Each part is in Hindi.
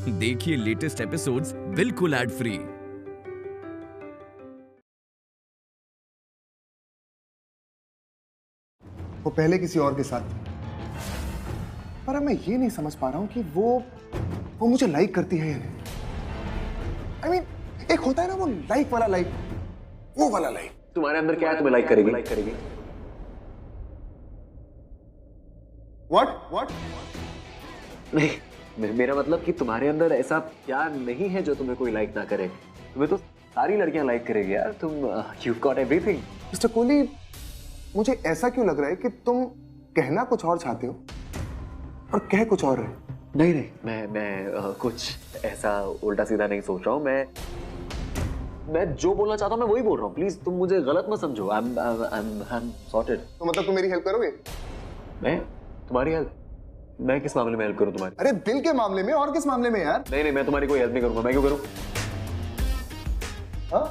देखिए लेटेस्ट एपिसोड्स बिल्कुल एड फ्री। वो पहले किसी और के साथ थी, पर अब मैं ये नहीं समझ पा रहा हूँ कि वो मुझे लाइक करती है या नहीं। I mean, एक होता है ना वो लाइक वाला लाइक, वो वाला लाइक। तुम्हारे अंदर क्या है तुम्हें लाइक करेगी? What? नहीं, मेरा मतलब कि तुम्हारे अंदर ऐसा क्या नहीं है जो तुम्हें कोई लाइक ना करे। तुम्हें तो सारी लड़कियां लाइक करेगी यार। तुम you've got everything। Mister Kohli, मुझे ऐसा क्यों लग रहा है कि तुम कहना कुछ और चाहते हो और कह कुछ और रहे? नहीं, मैं कुछ ऐसा उल्टा सीधा नहीं सोच रहा हूँ। मैं जो बोलना चाहता हूँ मैं वही बोल रहा हूँ। प्लीज तुम मुझे गलत मत समझो। I'm sorted। तो मतलब तुम मेरी हेल्प करोगे? मैं तुम्हारी हेल्प? मैं किस मामले में हेल्प करूँ तुम्हारी? अरे दिल के मामले में, और किस मामले में यार? नहीं, मैं तुम्हारी कोई हेल्प नहीं करूँगा। मैं क्यों करूँ? हाँ?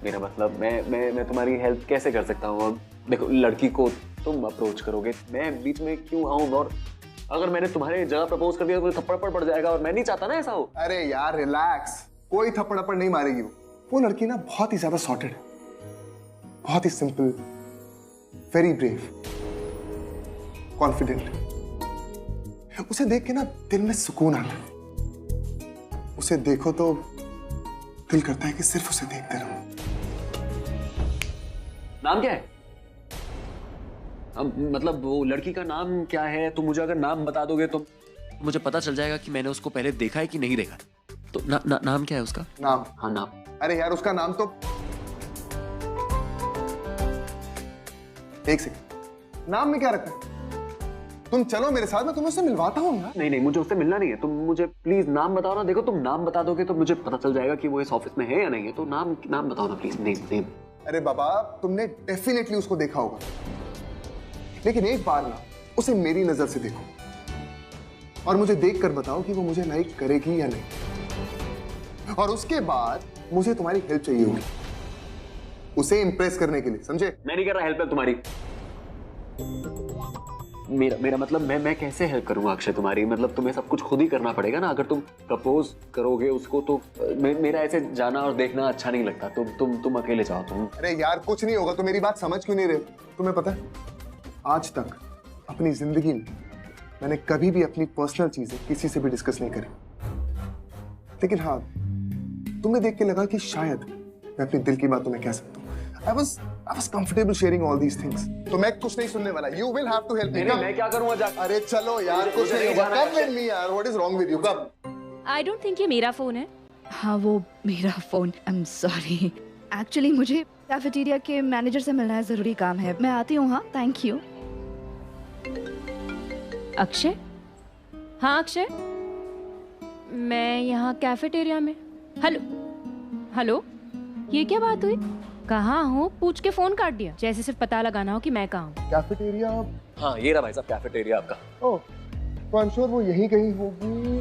मेरा मतलब मैं तुम्हारी हेल्प कैसे कर सकता हूँ? देखो, लड़की को तुम अप्रोच करोगे, मैं बीच में क्यों आऊँ? और अगर मैंने तुम्हारे जगह प्रपोज कर दिया तो थप्पड़ पड़ जाएगा और मैं नहीं चाहता ना ऐसा हो। अरे यार रिलैक्स, कोई थप्पड़ नहीं मारेगी। वो लड़की ना बहुत ही ज्यादा सॉर्टेड है, बहुत ही सिंपल, वेरी ब्रेव, कॉन्फिडेंट। उसे देख के ना दिल में सुकून आता है। उसे देखो तो दिल करता है कि सिर्फ उसे देखते रहो। नाम क्या है? मतलब वो लड़की का नाम क्या है? तुम मुझे अगर नाम बता दोगे तो मुझे पता चल जाएगा कि मैंने उसको पहले देखा है कि नहीं देखा। तो नाम क्या है उसका? नाम? हाँ, नाम। अरे यार उसका नाम तो, एक सेकंड, नाम में क्या रखा है? तुम चलो मेरे साथ, मैं तुम्हें उससे मिलवाता हूँ यार। नहीं, मुझे उससे मिलना नहीं है। तुम मुझे प्लीज नाम बताओ ना। देखो, तुम नाम बता दोगे तो मुझे पता चल जाएगा कि वो इस ऑफिस में है या नहीं है। तो नाम बताओ ना प्लीज। नेम। अरे बाबा, तुमने डेफिनेटली उसको देखा होगा, लेकिन एक बार ना उसे मेरी नजर से देखो और मुझे देखकर बताओ कि वो मुझे लाइक करेगी या नहीं। और उसके बाद मुझे तुम्हारी हेल्प चाहिए होगी उसे इंप्रेस करने के लिए, समझे? मैं नहीं कर रहा हेल्प तुम्हारी। मेरा मतलब मैं कैसे हेल्प करूंगा अक्षय तुम्हारी? मतलब तुम्हें सब कुछ खुद ही करना पड़ेगा ना। अगर तुम प्रपोज करोगे उसको तो मेरा ऐसे जाना और देखना अच्छा नहीं लगता। तुम अकेले जाओ तुम। अरे यार कुछ नहीं होगा, तो मेरी बात समझ क्यों नहीं रहे? तुम्हें पता है, आज तक अपनी जिंदगी में मैंने कभी भी अपनी पर्सनल चीजें किसी से भी डिस्कस नहीं करी, लेकिन हाँ, तुम्हें देख के लगा कि शायद मैं अपने दिल की बात तुम्हें कह सकता हूँ। I was comfortable sharing all these things। तो मैं कुछ नहीं सुनने वाला। You will have to help me। मैं क्या करूंगा जाकर? अरे चलो यार, कुछ नहीं होगा। Come with me यार। What is wrong with you? Come। I don't think ये मेरा फोन है। हाँ, वो मेरा फोन। I'm sorry। एक्चुअली मुझे कैफेटेरिया के मैनेजर से मिलना है, जरूरी काम है। मैं आती हूँ। हाँ, थैंक यू। अक्षय? हाँ अक्षय, मैं यहाँ कैफेटेरिया में। हेलो, ये क्या बात हुई? कहाँ हो पूछ के फोन काट दिया, जैसे सिर्फ पता लगाना हो कि मैं कहाँ हूँ। कैफेटेरिया? हाँ, ये रहा भाई साहब कैफेटेरिया आपका। ओह, तो आई एम श्योर वो यहीं कहीं होगी।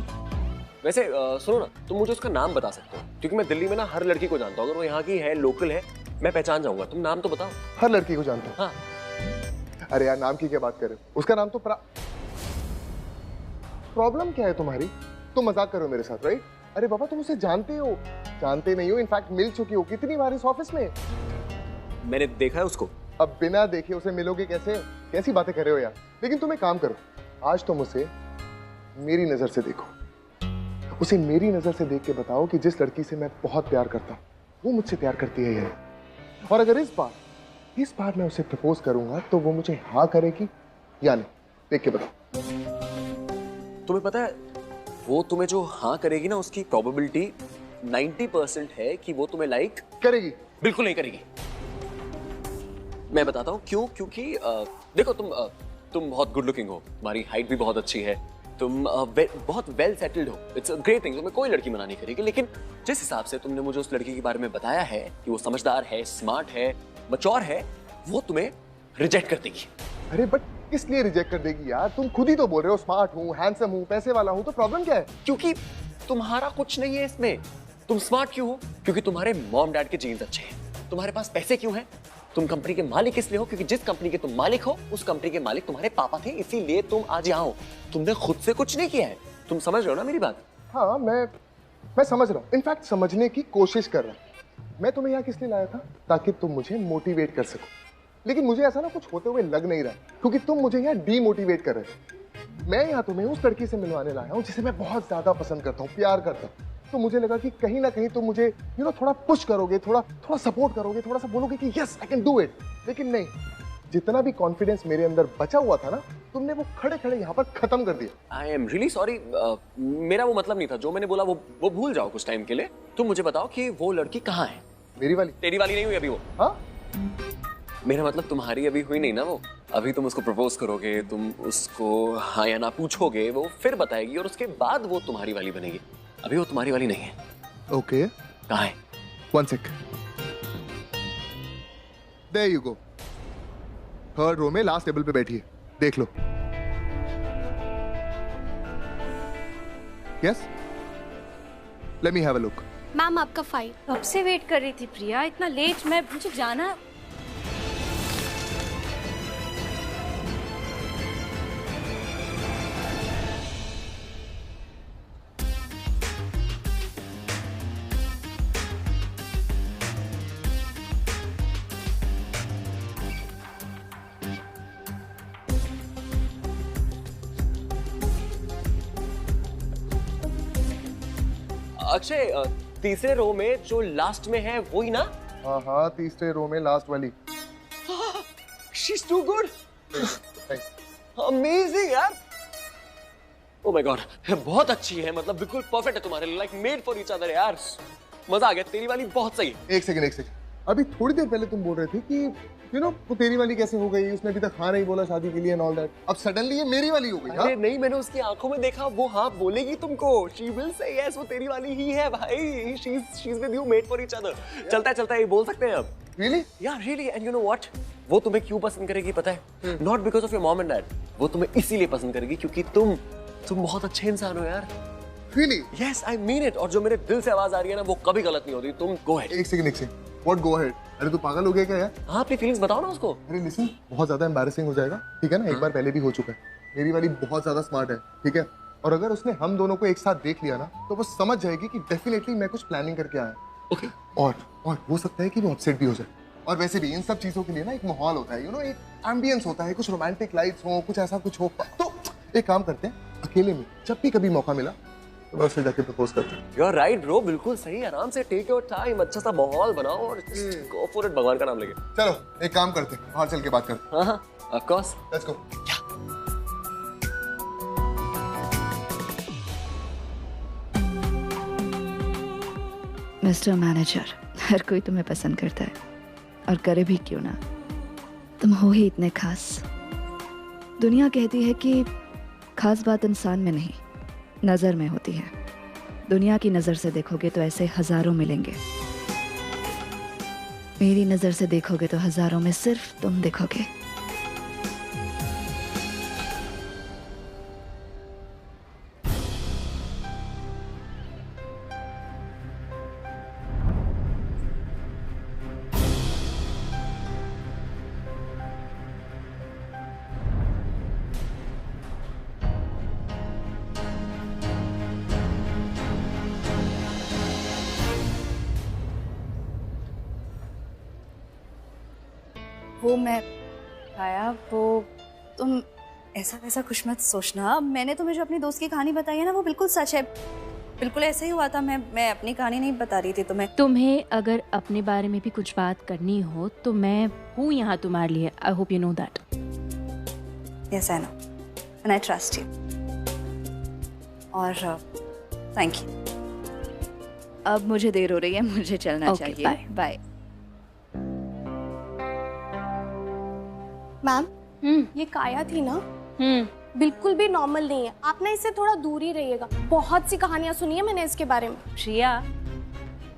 वैसे सुनो ना, तुम मुझे उसका नाम बता सकते हो? क्योंकि मैं दिल्ली में ना हर लड़की को जानता हूँ। अगर वो यहाँ की है, लोकल है, मैं पहचान जाऊंगा। तुम नाम तो बताओ। हर लड़की को जानता हूँ? हाँ। अरे यार, नाम की क्या बात कर रहे हो? उसका नाम तो प्रॉब्लम क्या है तुम्हारी? तुम मजाक कर रहे हो मेरे साथ, राइट? अरे बाबा, तुम उसे जानते हो? जानते नहीं हो, इनफैक्ट मिल चुकी हो कितनी बार इस ऑफिस में। मैंने देखा है उसको। अब बिना देखे उसे मिलोगे कैसे? कैसी बातें कर रहे हो यार? लेकिन तुम एक काम करो, आज तुम उसे मेरी नजर से देखो। उसे मेरी नजर से देख के बताओ कि जिस लड़की से मैं बहुत प्यार करता हूँ वो मुझसे प्यार करती है या नहीं। और अगर इस बार मैं उसे प्रपोज करूंगा तो वो मुझे हाँ करेगी या नहीं, देख के बताओ। तुम्हें पता है, वो तुम्हें जो हाँ करेगी ना, उसकी प्रोबेबिलिटी 90% है कि वो तुम्हें लाइक करेगी। बिल्कुल नहीं करेगी। मैं बताता हूँ क्यों। क्योंकि देखो, तुम बहुत गुड लुकिंग हो, तुम्हारी हाइट भी बहुत अच्छी है, तुम बहुत वेल सेटल्ड हो। It's a great thing. तुम्हें कोई लड़की मना नहीं करेगी। लेकिन जिस हिसाब से तुमने मुझे उस लड़की के बारे में बताया है कि वो समझदार है, स्मार्ट है, मैच्योर है, वो तुम्हें रिजेक्ट कर देगी। अरे बट किस लिए रिजेक्ट कर देगी यार? तुम खुद ही तो बोल रहे हो स्मार्ट हूँ, हैंडसम हूँ, पैसे वाला हूँ, तो प्रॉब्लम क्या है? क्योंकि तुम्हारा कुछ नहीं है इसमें। तुम स्मार्ट क्यों हो? क्योंकि तुम्हारे मॉम डैड के जीन्स अच्छे हैं। तुम्हारे पास पैसे क्यों हैं? तुम कंपनी के मालिक इसलिए हो क्योंकि जिस कंपनी के तुम मालिक हो उस कंपनी के मालिक तुम्हारे पापा थे, इसीलिए तुम आज यहाँ हो। तुमने खुद से कुछ नहीं किया है। तुम समझ रहे हो ना मेरी बात? हाँ मैं समझ रहा हूँ, इनफैक्ट समझने की कोशिश कर रहा हूँ। मैं तुम्हें यहाँ किस लिए लाया था? ताकि तुम मुझे मोटिवेट कर सको। लेकिन मुझे ऐसा ना कुछ होते हुए लग नहीं रहा, क्योंकि तुम मुझे यहाँ डीमोटिवेट कर रहे हो। मैं यहाँ तुम्हें उस लड़की से मिलवाने लाया हूँ जिसे मैं बहुत ज्यादा पसंद करता हूँ, प्यार करता हूँ। तो मुझे लगा कि कहीं ना कहीं तुम मुझे थोड़ा पुश करोगे, थोड़ा सपोर्ट करोगे, थोड़ा सा बोलोगे कि yes I can do it. लेकिन नहीं, जितना भी कॉन्फिडेंस मेरे अंदर बचा हुआ था ना, तुमने वो खड़े खड़े यहाँ पर खत्म कर दिया। आई एम रियली सॉरी, मेरा वो मतलब नहीं था। जो मैंने बोला वो भूल जाओ कुछ टाइम के लिए। तुम मुझे बताओ कि वो लड़की कहाँ है? मेरी वाली? तेरी वाली नहीं हुई अभी वो। हाँ, मेरा मतलब तुम्हारी अभी हुई नहीं ना वो। अभी तुम उसको प्रपोज करोगे, तुम उसको हाँ या ना पूछोगे, वो फिर बताएगी और उसके बाद वो तुम्हारी वाली बनेगी। अभी वो तुम्हारी वाली नहीं है। ओके, कहाँ है? One sec. There you go, third row में लास्ट टेबल पे बैठी है, देख लो। Yes, let me have a look. Ma'am आपका फाइल। कब से वेट कर रही थी प्रिया, इतना लेट? मुझे जाना। अक्षय, तीसरे रो में जो लास्ट में है वही ना? हाँ हाँ, तीसरे रो में लास्ट वाली। She's too good. Amazing यार। Oh my God, बहुत अच्छी है, मतलब बिल्कुल परफेक्ट है तुम्हारे लिए, like made for each other यार। मजा आ गया, तेरी वाली बहुत सही है। एक सेकंड। अभी थोड़ी देर पहले तुम बोल रहे थे कि वो तेरी वाली कैसे हो गई, उसने अभी तक हाँ नहीं बोला शादी के लिए एंड ऑल दैट। अब सडनली ये मेरी वाली हो गई। अरे नहीं, मैंने उसकी आंखों में देखा, वो हाँ बोलेगी तुमको। She will say yes, वो तेरी वाली ही है भाई। She's with you, made for each other। चलता है, ये बोल सकते हैं अब। Really? Yeah, really, and you know what? वो तुम्हें क्यों पसंद करेगी पता है? Not because of your mom and dad। वो तुम्हें इसीलिए पसंद करेगी क्योंकि तुम बहुत अच्छे इंसान हो यार। Really? Yes, I mean it। और जो मेरे दिल से आवाज आ रही है ना, वो कभी गलत नहीं होती। तुम go ahead। एक सेकंड। What go ahead? अरे तू पागल हो गया क्या यार? हाँ, अपनी फीलिंग्स बताओ ना उसको। अरे लिसन, बहुत ज्यादा एम्बैरेसिंग हो जाएगा, ठीक है ना? एक बार पहले भी हो चुका है। मेरी वाली बहुत ज्यादा स्मार्ट है, ठीक है? और अगर उसने हम दोनों को एक साथ देख लिया ना, तो वो समझ जाएगी कि डेफिनेटली मैं कुछ प्लानिंग करके आया। ओके। और हो सकता है कि वो अपसेट भी हो जाए। और वैसे भी इन सब चीजों के लिए ना एक माहौल होता है, एक एम्बियंस होता है, कुछ रोमांटिक लाइट्स हो, कुछ ऐसा कुछ हो। तो एक काम करते हैं, अकेले में जब भी कभी मौका मिला तो बस फिर जाके प्रपोज करते हैं। यू आर राइट ब्रो, बिल्कुल सही। आराम से टेक योर टाइम, अच्छा सा माहौल बनाओ और गो फॉर इट, भगवान का नाम लेके। चलो एक काम करते हैं, बाहर चल के बात करते हैं। हाँ, of course, let's go. Mister manager, हर कोई तुम्हें पसंद करता है, और करे भी क्यों ना। तुम हो ही इतने खास। दुनिया कहती है कि खास बात इंसान में नहीं, नजर में होती है। दुनिया की नजर से देखोगे तो ऐसे हजारों मिलेंगे, मेरी नजर से देखोगे तो हजारों में सिर्फ तुम दिखोगे। वो मैं आया, वो तुम ऐसा वैसा कुछ मत सोचना। मैंने तुम्हें जो अपनी दोस्त की कहानी बताई है ना, वो बिल्कुल सच है। बिल्कुल ऐसे ही हुआ था। मैं अपनी कहानी नहीं बता रही थी तुम्हें। तुम्हें अगर अपने बारे में भी कुछ बात करनी हो तो मैं हूँ यहाँ तुम्हारे लिए। I hope you know that. Yes I know and I trust you. और थैंक यू। अब मुझे देर हो रही है, मुझे चलना Okay, चाहिए। bye. बाय। मैम, ये काया थी ना, बिल्कुल भी नॉर्मल नहीं है। आप ना इससे थोड़ा दूर ही रहिएगा। बहुत सी कहानियां सुनी है मैंने इसके बारे में। श्रिया,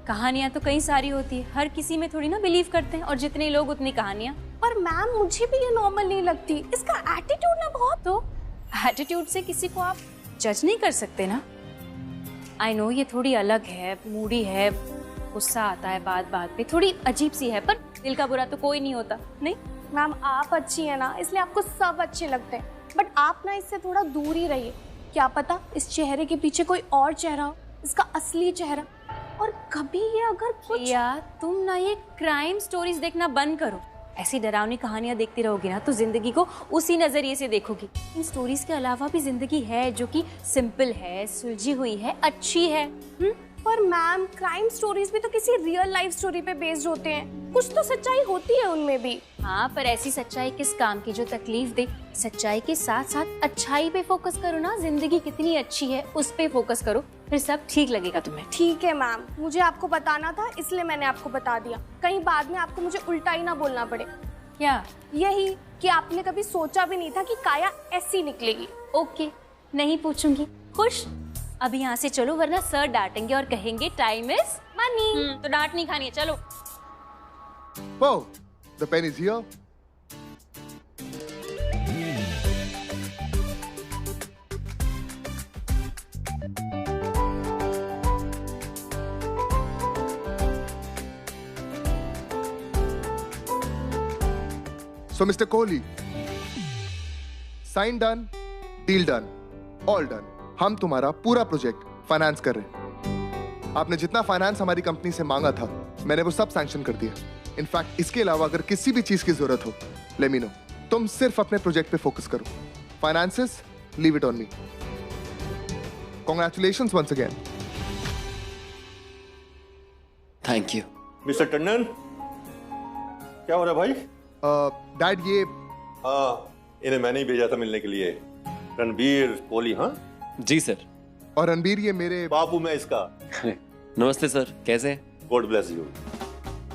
कहानियां तो कई सारी होती है, हर किसी में थोड़ी ना बिलीव करते हैं, और जितने लोग उतनी कहानियां। पर मैम मुझे भी ये नॉर्मल नहीं लगती। इसका एटीट्यूड ना बहुत। तो एटीट्यूड से किसी को आप जज नहीं कर सकते ना। आई नो ये थोड़ी अलग है, मूडी है, गुस्सा आता है बात बात पे, थोड़ी अजीब सी है, पर दिल का बुरा तो कोई नहीं होता। नहीं मैम, आप अच्छी है ना, इसलिए आपको सब अच्छे लगते हैं। बट आप ना इससे थोड़ा दूर ही रहिए। क्या पता इस चेहरे के पीछे कोई और चेहरा हो, इसका असली चेहरा। और कभी ये अगर कुछ या तुम ना ये क्राइम स्टोरीज देखना बंद करो। ऐसी डरावनी कहानियां देखती रहोगी ना तो जिंदगी को उसी नजरिए से देखोगी। इन स्टोरीज के अलावा भी जिंदगी है जो कि सिंपल है, सुलझी हुई है, अच्छी है। पर मैम, क्राइम स्टोरीज भी तो किसी रियल लाइफ स्टोरी पे बेस्ड होते हैं, कुछ तो सच्चाई होती है उनमें भी। हाँ, पर ऐसी सच्चाई किस काम की जो तकलीफ दे। सच्चाई के साथ साथ अच्छाई पे फोकस करो ना। जिंदगी कितनी अच्छी है उस पे फोकस करो, फिर सब ठीक लगेगा तुम्हें। ठीक है मैम, मुझे आपको बताना था इसलिए मैंने आपको बता दिया, कहीं बाद में आपको मुझे उल्टा ही ना बोलना पड़े। क्या? यही कि आपने कभी सोचा भी नहीं था कि काया ऐसी निकलेगी। ओके, नहीं पूछूंगी। खुश? अभी यहाँ से चलो वरना सर डांटेंगे और कहेंगे टाइम इज मनी। तो डांट नहीं खानी है, चलो। Whoa, the pen is here. So, Mr. Kohli, sign done, deal done, all done. हम तुम्हारा पूरा प्रोजेक्ट फाइनेंस कर रहे हैं। आपने जितना फाइनेंस हमारी कंपनी से मांगा था, मैंने वो सब सैंक्शन कर दिया। इनफैक्ट इसके अलावा अगर किसी भी चीज की जरूरत हो, लेट मी नो। तुम सिर्फ अपने प्रोजेक्ट पे फोकस करो। Finances, leave it on me. Congratulations once again. Thank you. Mister Tandon, क्या हो रहा है भाई? डैड, ये इन्हें मैंने ही भेजा था मिलने के लिए। रणबीर कोहली। हाँ जी सर। और रणबीर, ये मेरे बापू मैं इसका। नमस्ते सर, कैसे हैं? God bless you.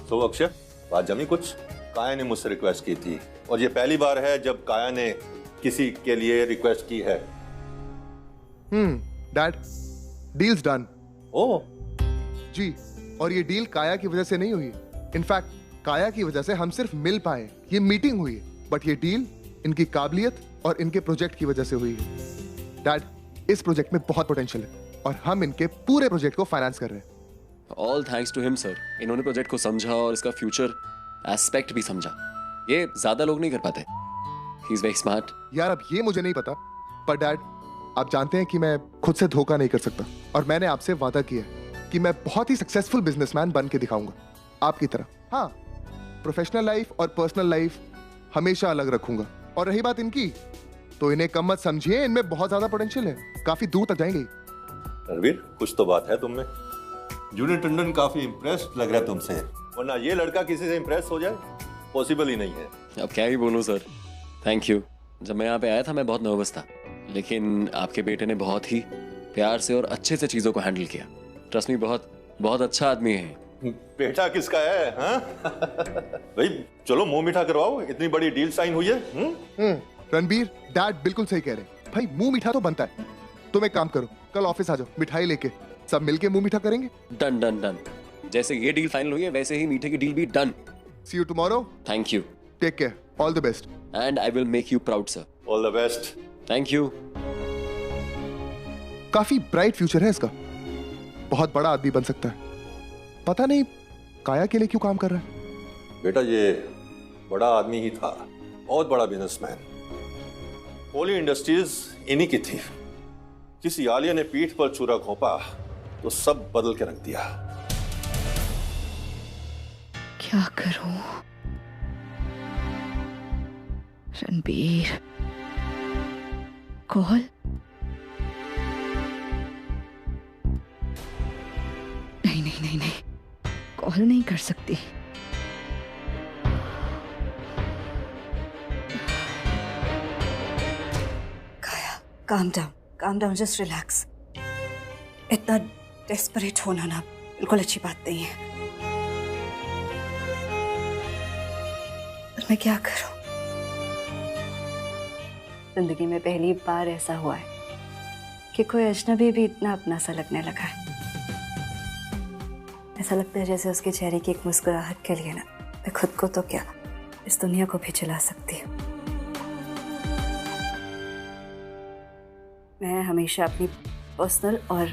So Akshay, बात जमी कुछ? काया ने मुझसे रिक्वेस्ट की थी और ये पहली बार है जब काया ने किसी के लिए रिक्वेस्ट की है। Dad, deal's done. ओह जी, और ये डील काया की वजह से नहीं हुई। इनफैक्ट काया की वजह से हम सिर्फ मिल पाए, ये मीटिंग हुई, बट ये डील इनकी काबिलियत और इनके प्रोजेक्ट की वजह से हुई है। डैड, इस प्रोजेक्ट में बहुत पोटेंशियल है और हम इनके पूरे प्रोजेक्ट को फाइनेंस कर रहे हैं। All thanks to him sir. इन्होंने प्रोजेक्ट को समझा और इसका फ्यूचर एस्पेक्ट भी समझा। ये ज्यादा लोग नहीं कर पाते। He is very smart. यार, अब ये मुझे नहीं पता, पर डैड, आप जानते हैं कि मैं खुद से धोखा नहीं कर सकता और मैंने आपसे वादा किया है कि मैं बहुत ही सक्सेसफुल बिजनेसमैन बन के दिखाऊंगा, आपकी तरह। हाँ, प्रोफेशनल लाइफ और पर्सनल लाइफ हमेशा अलग रखूंगा। और रही बात इनकी, तो इन्हें कम मत समझिए, इनमें बहुत ज्यादा पोटेंशियल है, काफी दूर तक जाएंगे। रणबीर, कुछ तो बात है तुम में। जूनियर टंडन काफी इम्प्रेस्ड लग रहा है तुमसे, वरना ये लड़का किसी से इम्प्रेस हो जाए पॉसिबल ही नहीं है। अब क्या ही बोलूं सर, थैंक यू। जब मैं यहाँ पे आया था मैं बहुत नर्वस था, लेकिन आपके बेटे ने बहुत ही प्यार से और अच्छे से चीजों को हैंडल किया। ट्रस्ट मी, बहुत बहुत अच्छा आदमी है। बेटा किसका है? हाँ? भाई चलो मुंह मीठा करवाओ, इतनी बड़ी डील साइन हुई है। रणबीर, डैड बिल्कुल सही कह रहे हैं। भाई मुंह मीठा तो बनता है। तुम एक काम करो, कल ऑफिस आ जाओ, मिठाई लेके सब मिलके मुंह मीठा करेंगे। Done done done. जैसे ये डील फाइनल हुई है वैसे ही मीठे की डील भी done. See you tomorrow. Thank you. Take care, all the best. And I will make you proud sir. All the best. Thank you. काफी ब्राइट फ्यूचर है इसका, बहुत बड़ा आदमी बन सकता है। पता नहीं काया के लिए क्यों काम कर रहा है। बेटा ये बड़ा आदमी ही था, बहुत बड़ा बिजनेसमैन। कोहली इंडस्ट्रीज इन्हीं की थी। किसी आलिया ने पीठ पर छुरा घोंपा तो सब बदल के रख दिया। क्या करूं? रणबीर, कॉल? नहीं नहीं नहीं नहीं, कॉल नहीं कर सकती। Calm down, just relax. इतना डेस्परेट होना ना बिल्कुल अच्छी बात नहीं है। पर मैं क्या करूं? जिंदगी में पहली बार ऐसा हुआ है कि कोई अजनबी भी इतना अपना सा लगने लगा है। ऐसा लगता है जैसे उसके चेहरे की एक मुस्कुराहट के लिए ना मैं खुद को तो क्या, इस दुनिया को भी चला सकती हूँ। मैं हमेशा अपनी पर्सनल और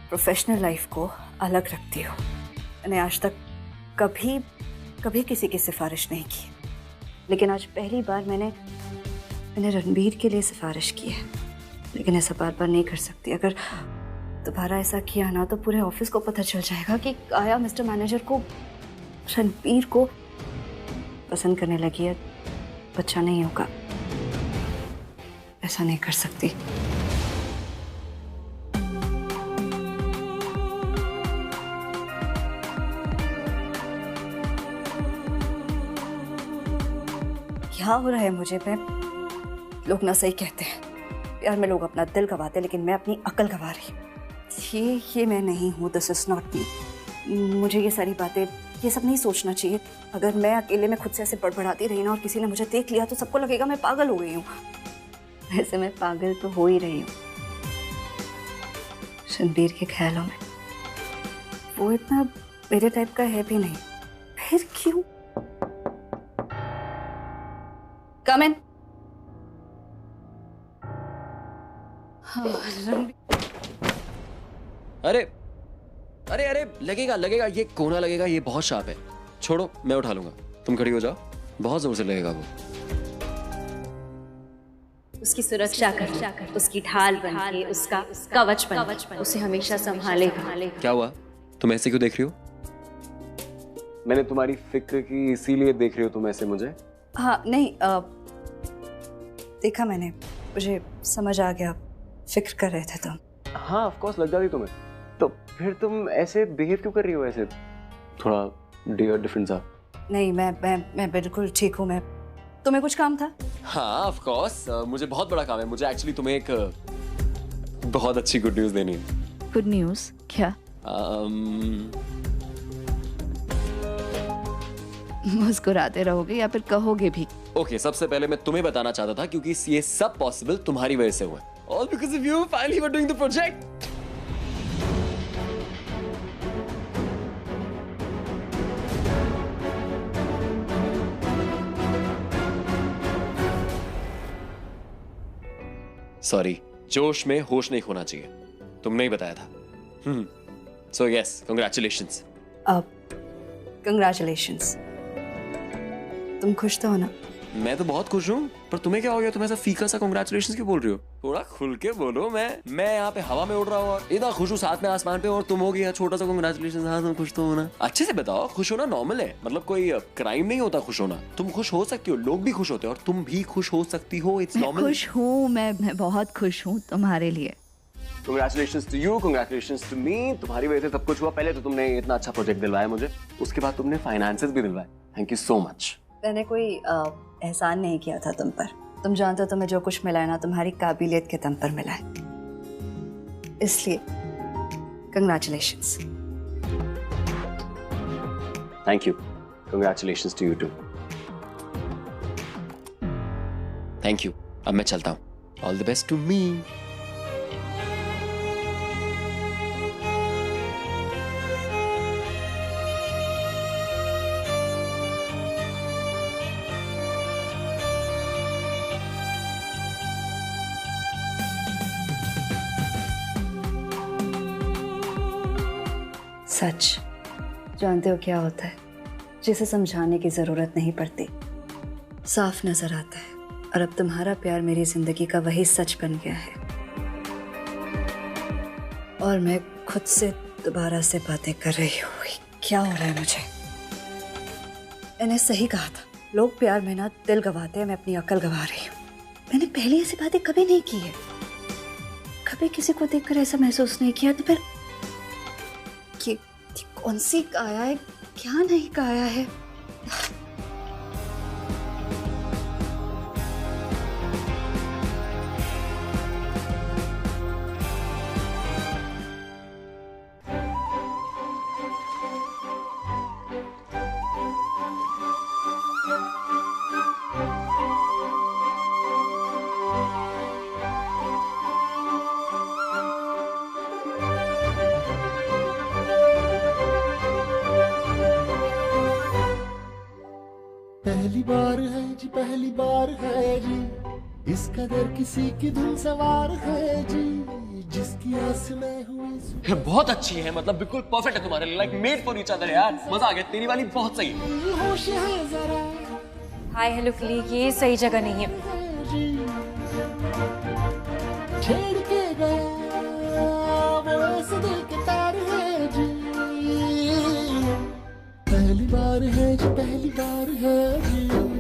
प्रोफेशनल लाइफ को अलग रखती हूँ। मैंने आज तक कभी किसी की सिफारिश नहीं की, लेकिन आज पहली बार मैंने रणबीर के लिए सिफारिश की है। लेकिन ऐसा बार बार नहीं कर सकती। अगर दोबारा ऐसा किया ना तो पूरे ऑफिस को पता चल जाएगा कि आया मिस्टर मैनेजर को, रणबीर को पसंद करने लगी है। बच्चा नहीं होगा, ऐसा नहीं कर सकती। क्या हो रहा है मुझे? मैं लोग ना सही कहते हैं, प्यार में लोग अपना दिल गवाते हैं, लेकिन मैं अपनी अकल गवा रही। ये मैं नहीं हूँ। This is not me. मुझे ये सारी बातें, ये सब नहीं सोचना चाहिए। अगर मैं अकेले में खुद से ऐसे बड़बड़ाती रही ना और किसी ने मुझे देख लिया तो सबको लगेगा मैं पागल हो गई हूँ। वैसे मैं पागल तो हो ही रही हूँ रणबीर के ख्यालों में। वो इतना मेरे टाइप का है भी नहीं, फिर क्यों? कम इन। अरे अरे अरे, लगेगा लगेगा, ये कोना लगेगा, ये बहुत शार्प है। छोड़ो, मैं उठा लूंगा, तुम खड़ी हो जाओ। बहुत जोर से लगेगा वो। उसकी सुरक्षा कर, उसकी ढाल बन के, उसका कवच बन, उसे हमेशा संभालेगा। क्या हुआ? तुम ऐसे क्यों देख रही हो? मैंने तुम्हारी फिक्र की इसीलिए देख रही हो तुम ऐसे मुझे? हाँ नहीं, देखा मैंने, मुझे समझ आ गया फिक्र कर रहे थे तुम। हाँ ऑफ कोर्स, लग जाती तुम्हें। तो फिर तुम ऐसे बिहेव क्यों कर रही हो, ऐसे थोड़ा डिफरेंट सा? नहीं, मैं बिल्कुल ठीक हूँ। मैं, तुम्हें कुछ काम था? हाँ ऑफ कोर्स, मुझे बहुत बड़ा काम है। मुझे एक्चुअली तुम्हें एक बहुत अच्छी गुड न्यूज़ देनी है। गुड न्यूज़ क्या? मुस्कुराते रहोगे या फिर कहोगे भी? ओके, सबसे पहले मैं तुम्हें बताना चाहता था क्योंकि ये सब पॉसिबल तुम्हारी वजह से हुआ है। All because of you, finally we're doing the project. Sorry, जोश में होश नहीं खोना चाहिए। तुमने ही बताया था। So yes, congratulations. कंग्रेचुलेशंस। तुम खुश तो हो ना? मैं तो बहुत खुश हूँ, पर तुम्हें क्या हो गया? तुम ऐसा फीका सा congratulations क्यों बोल रही हो? थोड़ा खुल के बोलो। मैं यहाँ पे हवा में उड़ रहा हूँ और इतना खुश हूँ साथ में आसमान पे, और तुम हो गया छोटा सा congratulations। हाँ तुम खुश तो हो ना? अच्छे से बताओ। खुश होना नॉर्मल है, मतलब कोई क्राइम नहीं होता खुश होना। तुम खुश हो सकती हो, लोग भी खुश होते हैं और तुम भी खुश हो सकती हो। It's normal. खुश हूँ मैं बहुत खुश हूँ तुम्हारे लिए। Congratulations to you, congratulations to me। तुम्हारी वजह से सब कुछ हुआ। पहले तो तुमने इतना अच्छा प्रोजेक्ट दिलवाया मुझे, उसके बाद तुमने फाइनेंसेस भी दिलवाए। Thank you so much. मैंने कोई एहसान नहीं किया था तुम पर। तुम जानते हो तुम्हें जो कुछ मिला है ना, तुम्हारी काबिलियत के दम पर मिला है, इसलिए congratulations. Thank you. Congratulations to you too। Thank you. अब मैं चलता हूँ। All the best to me। सच जानते हो क्या होता है? जिसे समझाने की जरूरत नहीं पड़ती, साफ नजर आता है। और अब तुम्हारा प्यार मेरी जिंदगी का वही सच बन गया है, और मैं खुद से दोबारा से बातें कर रही हूँ। क्या हो रहा है मुझे? मैंने सही कहा था, लोग प्यार में ना दिल गवाते हैं, मैं अपनी अकल गवा रही हूँ। मैंने पहले ऐसी बातें कभी नहीं की है, कभी किसी को देखकर ऐसा महसूस नहीं किया। तो फिर ये कौन सी काया है, क्या नहीं काया है? पहली बार है जी, पहली बार है जी, इस कदर किसी की धुन सवार है जी, जिसकी आस में हुई। बहुत अच्छी है, मतलब बिल्कुल परफेक्ट है तुम्हारे लिए। Like made for each other यार। मजा आ गया। तेरी वाली बहुत सही है। होश है जरा हाय हेलो क्लिक, ये सही जगह नहीं है। जी बार है जी, पहली बार है जी।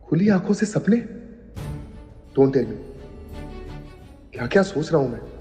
खुली आंखों से सपने? डोंट टेल मी, क्या क्या सोच रहा हूं मैं।